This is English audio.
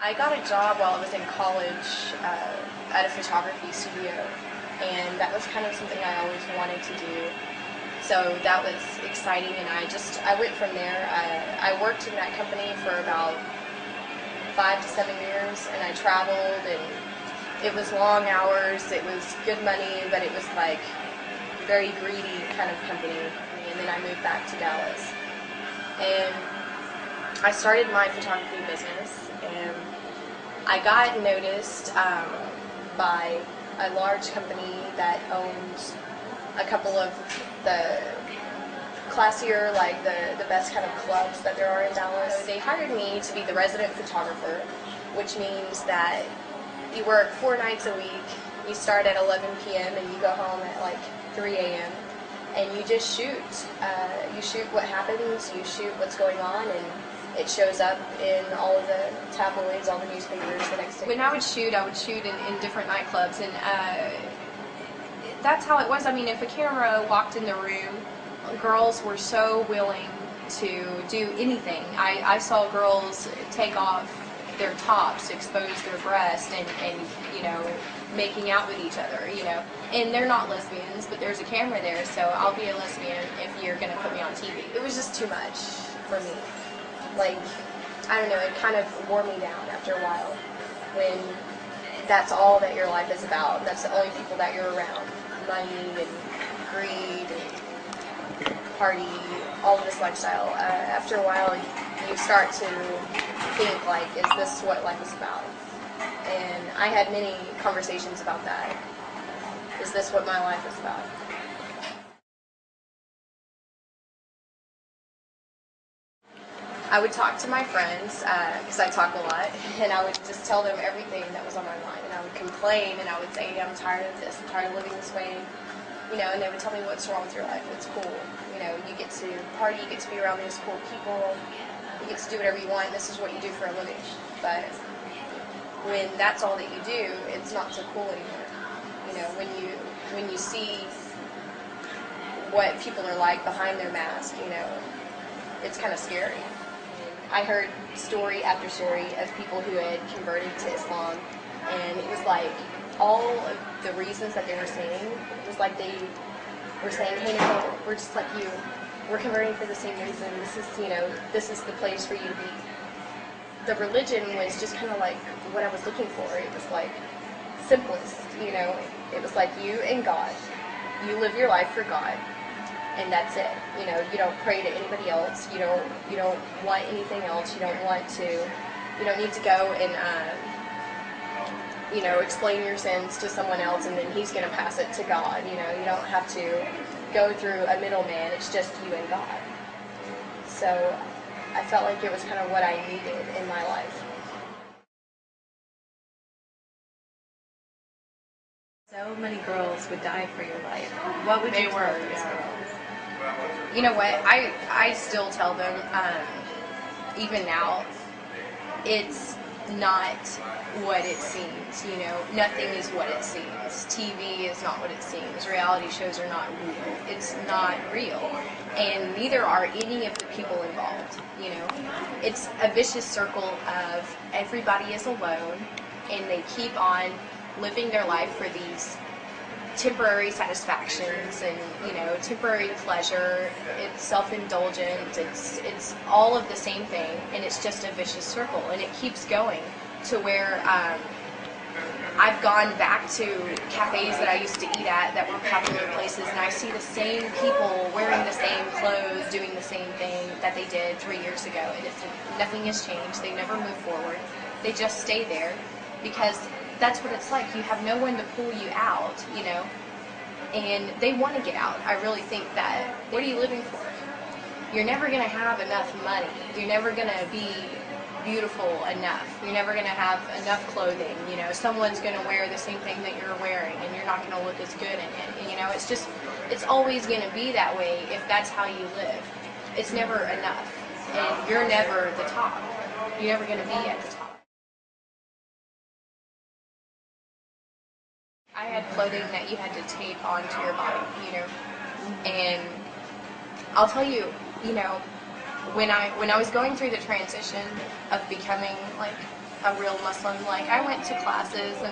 I got a job while I was in college at a photography studio, and that was kind of something I always wanted to do. So that was exciting, and I went from there. I worked in that company for about 5 to 7 years, and I traveled, and it was long hours, it was good money, but it was like very greedy kind of company. And then I moved back to Dallas, and I started my photography business, and I got noticed by a large company that owns a couple of the classier, like the best kind of clubs that there are in Dallas. So they hired me to be the resident photographer, which means that you work 4 nights a week, you start at 11 p.m. and you go home at like 3 a.m. and you just shoot. You shoot what happens, you shoot what's going on, and it shows up in all of the tabloids, all the newspapers the next day. When I would shoot in different nightclubs, and that's how it was. I mean, if a camera walked in the room, girls were so willing to do anything. I saw girls take off their tops, expose their breasts, and you know, making out with each other, you know. And they're not lesbians, but there's a camera there, so I'll be a lesbian if you're gonna put me on TV. It was just too much for me. Like, I don't know, it kind of wore me down after a while when that's all that your life is about. That's the only people that you're around. Money and greed and party, all of this lifestyle. After a while, you start to think, like, is this what life is about? And I had many conversations about that. Is this what my life is about? I would talk to my friends, because I talk a lot, and I would just tell them everything that was on my mind, and I would complain, and I would say, I'm tired of this, I'm tired of living this way, you know, and they would tell me, what's wrong with your life? It's cool, you know, you get to party, you get to be around these cool people, you get to do whatever you want, this is what you do for a living. But when that's all that you do, it's not so cool anymore. You know, when you see what people are like behind their mask, you know, it's kind of scary. I heard story after story of people who had converted to Islam, and it was like all of the reasons that they were saying, it was like they were saying, hey Nicole, we're just like you. We're converting for the same reason. This is, you know, this is the place for you to be. The religion was just kind of like what I was looking for. It was like simplest, you know. It was like you and God. You live your life for God. And that's it. You know, you don't pray to anybody else. You don't want anything else. You don't need to go and you know, explain your sins to someone else, and then he's going to pass it to God. You know, you don't have to go through a middleman. It's just you and God. So I felt like it was kind of what I needed in my life. So many girls would die for your life. What would you tell those girls? You know what? I still tell them, even now, it's not what it seems. You know, nothing is what it seems. TV is not what it seems. Reality shows are not real. It's not real, and neither are any of the people involved. You know, it's a vicious circle of everybody is alone, and they keep on living their life for these temporary satisfactions and, you know, temporary pleasure. It's self-indulgent. It's all of the same thing, and it's just a vicious circle, and it keeps going to where I've gone back to cafes that I used to eat at that were popular places, and I see the same people wearing the same clothes, doing the same thing that they did 3 years ago, and nothing has changed. They never move forward. They just stay there because that's what it's like. You have no one to pull you out, you know, and they want to get out. I really think that, what are you living for? You're never going to have enough money. You're never going to be beautiful enough. You're never going to have enough clothing, you know. Someone's going to wear the same thing that you're wearing, and you're not going to look as good in it. And, you know, it's always going to be that way if that's how you live. It's never enough, and you're never the top. You're never going to be at the top. I had clothing that you had to tape onto your body, you know, and I'll tell you, you know, when I was going through the transition of becoming like a real Muslim, like I went to classes and